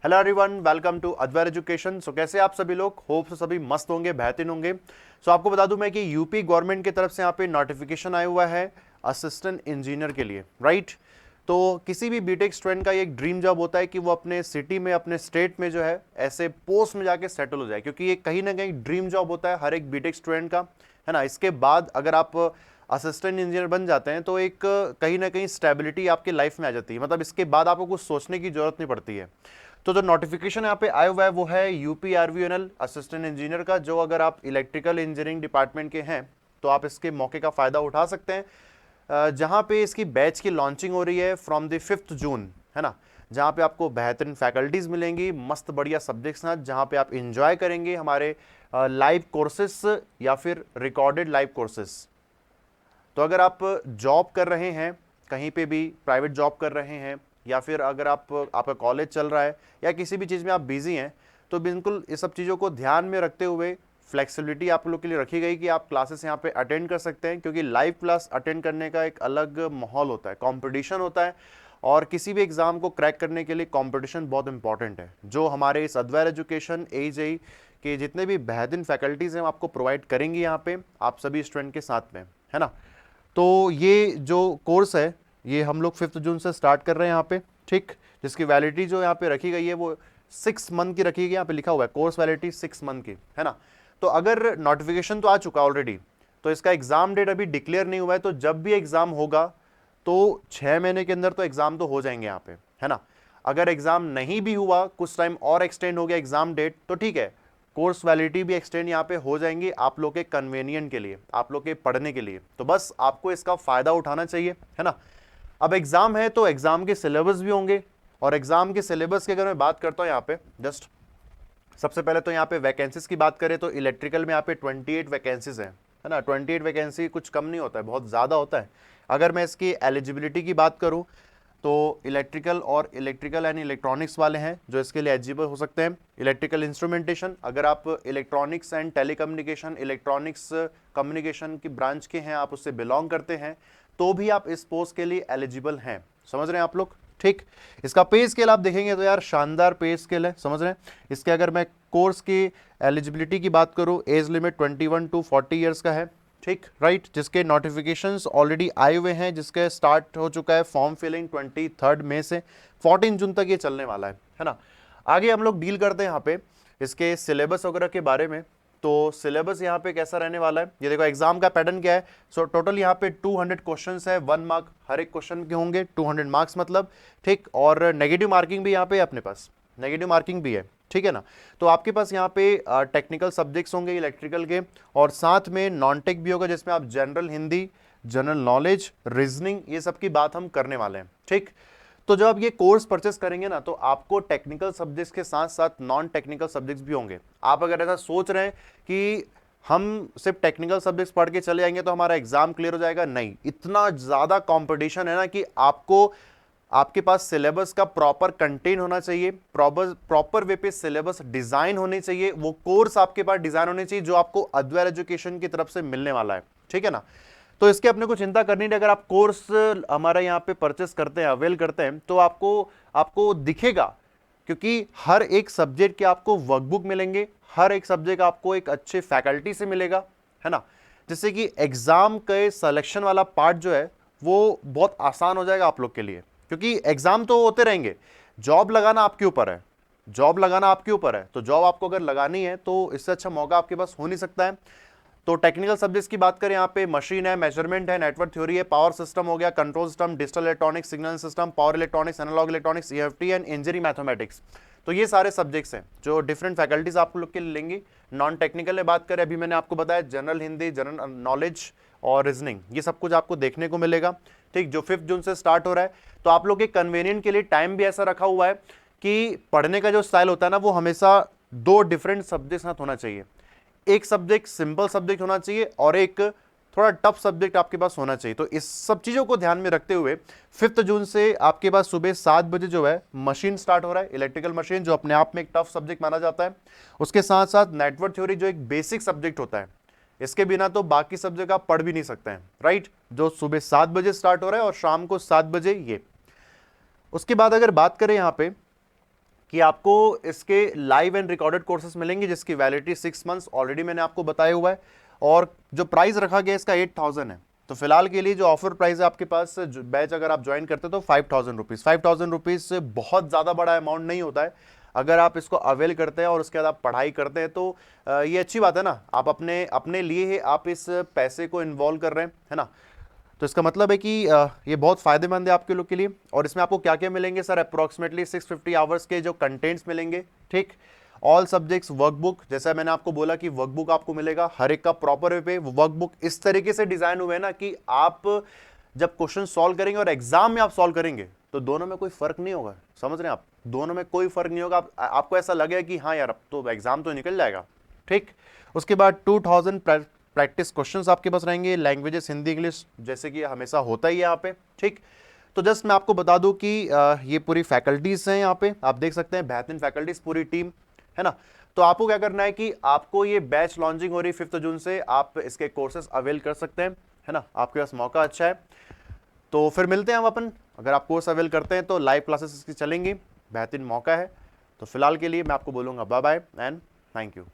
Hello everyone, welcome to Advait education. So कैसे आप सभी लोग, होप सो सभी मस्त होंगे, बेहतरीन होंगे। सो आपको बता दूं मैं कि यूपी गवर्नमेंट की तरफ से यहाँ पे नोटिफिकेशन आया हुआ है असिस्टेंट इंजीनियर के लिए, राइट। तो किसी भी बीटेक स्टूडेंट का एक ड्रीम जॉब होता है कि वो अपने सिटी में, अपने स्टेट में जो है ऐसे पोस्ट में जाके सेटल हो जाए, क्योंकि ये कहीं ना कहीं ड्रीम जॉब होता है हर एक बीटेक स्टूडेंट का, है ना। इसके बाद अगर आप असिस्टेंट इंजीनियर बन जाते हैं तो एक कहीं ना कहीं स्टेबिलिटी आपकी लाइफ में आ जाती है, मतलब इसके बाद आपको कुछ सोचने की जरूरत नहीं पड़ती है। तो जो नोटिफिकेशन यहाँ पे आया हुआ है वो है यूपीआरवीएनएल असिस्टेंट इंजीनियर का, जो अगर आप इलेक्ट्रिकल इंजीनियरिंग डिपार्टमेंट के हैं तो आप इसके मौके का फायदा उठा सकते हैं। जहाँ पे इसकी बैच की लॉन्चिंग हो रही है फ्रॉम द 5 जून, है ना। जहाँ पे आपको बेहतरीन फैकल्टीज मिलेंगी, मस्त बढ़िया सब्जेक्ट्स ना, जहाँ पे आप इंजॉय करेंगे हमारे लाइव कोर्सेस या फिर रिकॉर्डेड लाइव कोर्सेस। तो अगर आप जॉब कर रहे हैं, कहीं पे भी प्राइवेट जॉब कर रहे हैं, या फिर अगर आपका कॉलेज चल रहा है या किसी भी चीज़ में आप बिजी हैं, तो बिल्कुल इस सब चीज़ों को ध्यान में रखते हुए फ्लेक्सिबिलिटी आप लोग के लिए रखी गई कि आप क्लासेस यहाँ पे अटेंड कर सकते हैं, क्योंकि लाइव क्लास अटेंड करने का एक अलग माहौल होता है, कंपटीशन होता है। और किसी भी एग्जाम को क्रैक करने के लिए कंपटीशन बहुत इंपॉर्टेंट है, जो हमारे इस अद्वैत एजुकेशन एजेई के जितने भी बेहतरीन फैकल्टीज़ हैं आपको प्रोवाइड करेंगी यहाँ पे आप सभी स्टूडेंट के साथ में, है ना। तो ये जो कोर्स है ये हम लोग 5 जून से स्टार्ट कर रहे हैं यहाँ पे, ठीक। जिसकी वैलिडिटी जो यहाँ पे रखी गई है वो 6 मंथ की रखी गई, यहाँ पे लिखा हुआ है कोर्स वैलिडिटी 6 मंथ की, है ना। तो अगर नोटिफिकेशन तो आ चुका ऑलरेडी, तो इसका एग्जाम डेट अभी डिक्लेयर नहीं हुआ है, तो जब भी एग्जाम होगा तो 6 महीने के अंदर तो एग्जाम तो हो जाएंगे यहाँ पे, है ना। अगर एग्जाम नहीं भी हुआ, कुछ टाइम और एक्सटेंड हो गया एग्जाम डेट, तो ठीक है, कोर्स वैलिडिटी भी एक्सटेंड यहाँ पे हो जाएंगी आप लोग के कन्वीनियंट के लिए, आप लोग के पढ़ने के लिए। तो बस आपको इसका फायदा उठाना चाहिए, है ना। अब एग्जाम है तो एग्जाम के सिलेबस भी होंगे, और एग्जाम के सिलेबस की अगर मैं बात करता हूँ यहाँ पे जस्ट सबसे पहले तो यहाँ पे वैकेंसीज की बात करें तो इलेक्ट्रिकल में यहाँ पे 28 वैकेंसीज है ना। 28 वैकेंसी कुछ कम नहीं होता है, बहुत ज़्यादा होता है। अगर मैं इसकी एलिजिबिलिटी की बात करूँ तो इलेक्ट्रिकल एंड इलेक्ट्रॉनिक्स वाले हैं जो इसके लिए एलिजिबल हो सकते हैं। इलेक्ट्रिकल इंस्ट्रूमेंटेशन, अगर आप electronics and telecommunication, electronics communication की ब्रांच के हैं, आप उससे बिलोंग करते हैं, तो भी आप इस पोस्ट के लिए एलिजिबल हैं। समझ रहे हैं आप लोग, ठीक। इसका पे स्केल आप देखेंगे तो यार शानदार पे स्केल है, समझ रहे हैं। इसके अगर मैं कोर्स की एलिजिबिलिटी की बात करूं, एज लिमिट 21 to 40 ईयर्स का है, ठीक, राइट। जिसके नोटिफिकेशंस ऑलरेडी आए हुए हैं, जिसके स्टार्ट हो चुका है फॉर्म फिलिंग 23 मई से 14 जून तक ये चलने वाला है ना। आगे हम लोग डील करते हैं यहाँ पे इसके सिलेबस वगैरह के बारे में। तो सिलेबस यहाँ पे कैसा रहने वाला है, ये देखो एग्जाम का पैटर्न क्या है। सो टोटल यहाँ पे 200 क्वेश्चंस है, 1 मार्क हर एक क्वेश्चन के होंगे, 200 मार्क्स मतलब, ठीक। और नेगेटिव मार्किंग भी यहाँ पे अपने पास नेगेटिव मार्किंग भी है, ठीक है ना। तो आपके पास यहाँ पे टेक्निकल सब्जेक्ट्स होंगे इलेक्ट्रिकल के, और साथ में नॉन टेक भी होगा, जिसमें आप general Hindi, general knowledge, reasoning, ये सब की बात हम करने वाले हैं, ठीक। तो जब आप ये कोर्स परचेस करेंगे ना, तो आपको टेक्निकल सब्जेक्ट्स के साथ साथ नॉन टेक्निकल सब्जेक्ट्स भी होंगे। आप अगर ऐसा सोच रहे हैं कि हम सिर्फ टेक्निकल सब्जेक्ट्स पढ़ के चले जाएंगे तो हमारा एग्जाम क्लियर हो जाएगा, नहीं। इतना ज़्यादा कंपटीशन है ना कि आपको आपके पास सिलेबस का प्रॉपर कंटेंट होना चाहिए, प्रॉपर वे पे सिलेबस डिजाइन होनी चाहिए, वो कोर्स आपके पास डिजाइन होने चाहिए जो आपको अद्वैत एजुकेशन की तरफ से मिलने वाला है, ठीक है ना। तो इसके अपने को चिंता करनी नहीं। अगर आप कोर्स हमारा यहाँ पे परचेस करते हैं, अवेल करते हैं, तो आपको आपको दिखेगा, क्योंकि हर एक सब्जेक्ट के आपको वर्कबुक मिलेंगे, हर एक सब्जेक्ट आपको एक अच्छे फैकल्टी से मिलेगा, है ना। जिससे कि एग्जाम के सिलेक्शन वाला पार्ट जो है वो बहुत आसान हो जाएगा आप लोग के लिए, क्योंकि एग्जाम तो होते रहेंगे, जॉब लगाना आपके ऊपर है, जॉब लगाना आपके ऊपर है। तो जॉब आपको अगर लगानी है तो इससे अच्छा मौका आपके पास हो नहीं सकता है। तो टेक्निकल सब्जेक्ट्स की बात करें, यहाँ पे मशीन है, मेजरमेंट है, नेटवर्क थ्योरी है, पावर सिस्टम हो गया, control system, digital electronics, signal system, power electronics, analog electronics, EFT and engineering mathematics. तो ये सारे सब्जेक्ट्स हैं जो डिफरेंट फैकल्टीज आप लोग के लिए लेंगी। नॉन टेक्निकल में बात करें, अभी मैंने आपको बताया जनरल हिंदी, जनरल नॉलेज और रीजनिंग, ये सब कुछ आपको देखने को मिलेगा, ठीक। जो 5 जून से स्टार्ट हो रहा है, तो आप लोग के कन्वीनियंट के लिए टाइम भी ऐसा रखा हुआ है कि पढ़ने का जो स्टाइल होता है ना, वो हमेशा 2 डिफरेंट सब्जेक्ट साथ होना चाहिए। एक सब्जेक्ट सिंपल सब्जेक्ट होना चाहिए और एक थोड़ा टफ सब्जेक्ट आपके पास होना चाहिए। तो इस सब चीजों को ध्यान में रखते हुए 5 जून से आपके पास सुबह 7 बजे जो है मशीन स्टार्ट हो रहा है, इलेक्ट्रिकल मशीन, जो अपने आप में एक टफ सब्जेक्ट माना जाता है। उसके साथ साथ नेटवर्क थ्योरी जो एक बेसिक सब्जेक्ट होता है, इसके बिना तो बाकी सब्जेक्ट आप पढ़ भी नहीं सकते हैं, राइट। जो सुबह 7 बजे स्टार्ट हो रहा है और शाम को 7 बजे ये। उसके बाद अगर बात करें यहाँ पे कि आपको इसके लाइव एंड रिकॉर्डेड कोर्सेज मिलेंगे जिसकी वैलिडिटी 6 मंथ्स ऑलरेडी मैंने आपको बताया हुआ है, और जो प्राइस रखा गया इसका 8,000 है। तो फिलहाल के लिए जो ऑफर प्राइस है आपके पास, बैच अगर आप ज्वाइन करते हो तो 5,000 रुपीज़। 5,000 रुपीज़ से बहुत ज़्यादा बड़ा अमाउंट नहीं होता है। अगर आप इसको अवेल करते हैं और उसके बाद आप पढ़ाई करते हैं तो ये अच्छी बात है ना, आप अपने अपने लिए ही आप इस पैसे को इन्वॉल्व कर रहे हैं, है ना। तो इसका मतलब है कि ये बहुत फायदेमंद है आपके लोग के लिए। और इसमें आपको क्या क्या मिलेंगे सर, अप्रोक्सीमेटली 650 आवर्स के जो कंटेंट्स मिलेंगे, ठीक। ऑल सब्जेक्ट्स वर्कबुक, जैसा मैंने आपको बोला कि वर्कबुक आपको मिलेगा हर एक का प्रॉपर वे पे। वर्कबुक इस तरीके से डिजाइन हुए हैं ना कि आप जब क्वेश्चन सॉल्व करेंगे और एग्जाम में आप सॉल्व करेंगे तो दोनों में कोई फर्क नहीं होगा, समझ रहे हैं आप, दोनों में कोई फर्क नहीं होगा। आपको ऐसा लगेगा कि हाँ यार अब तो एग्जाम तो निकल जाएगा, ठीक। उसके बाद 2000 प्रैक्टिस क्वेश्चंस आपके पास रहेंगे, लैंग्वेजेस हिंदी इंग्लिश, जैसे कि हमेशा होता ही है यहाँ पे, ठीक। तो जस्ट मैं आपको बता दूं कि ये पूरी फैकल्टीज हैं, यहाँ पे आप देख सकते हैं बेहतरीन फैकल्टीज, पूरी टीम है ना। तो आपको क्या करना है कि आपको ये बैच लॉन्चिंग हो रही है 5 जून से, आप इसके कोर्सेज अवेल कर सकते हैं, है ना, आपके पास मौका अच्छा है। तो फिर मिलते हैं हम अपन, अगर आप कोर्स अवेल करते हैं तो लाइव क्लासेस इसकी चलेंगी, बेहतरीन मौका है। तो फिलहाल के लिए मैं आपको बोलूँगा bye bye and thank you.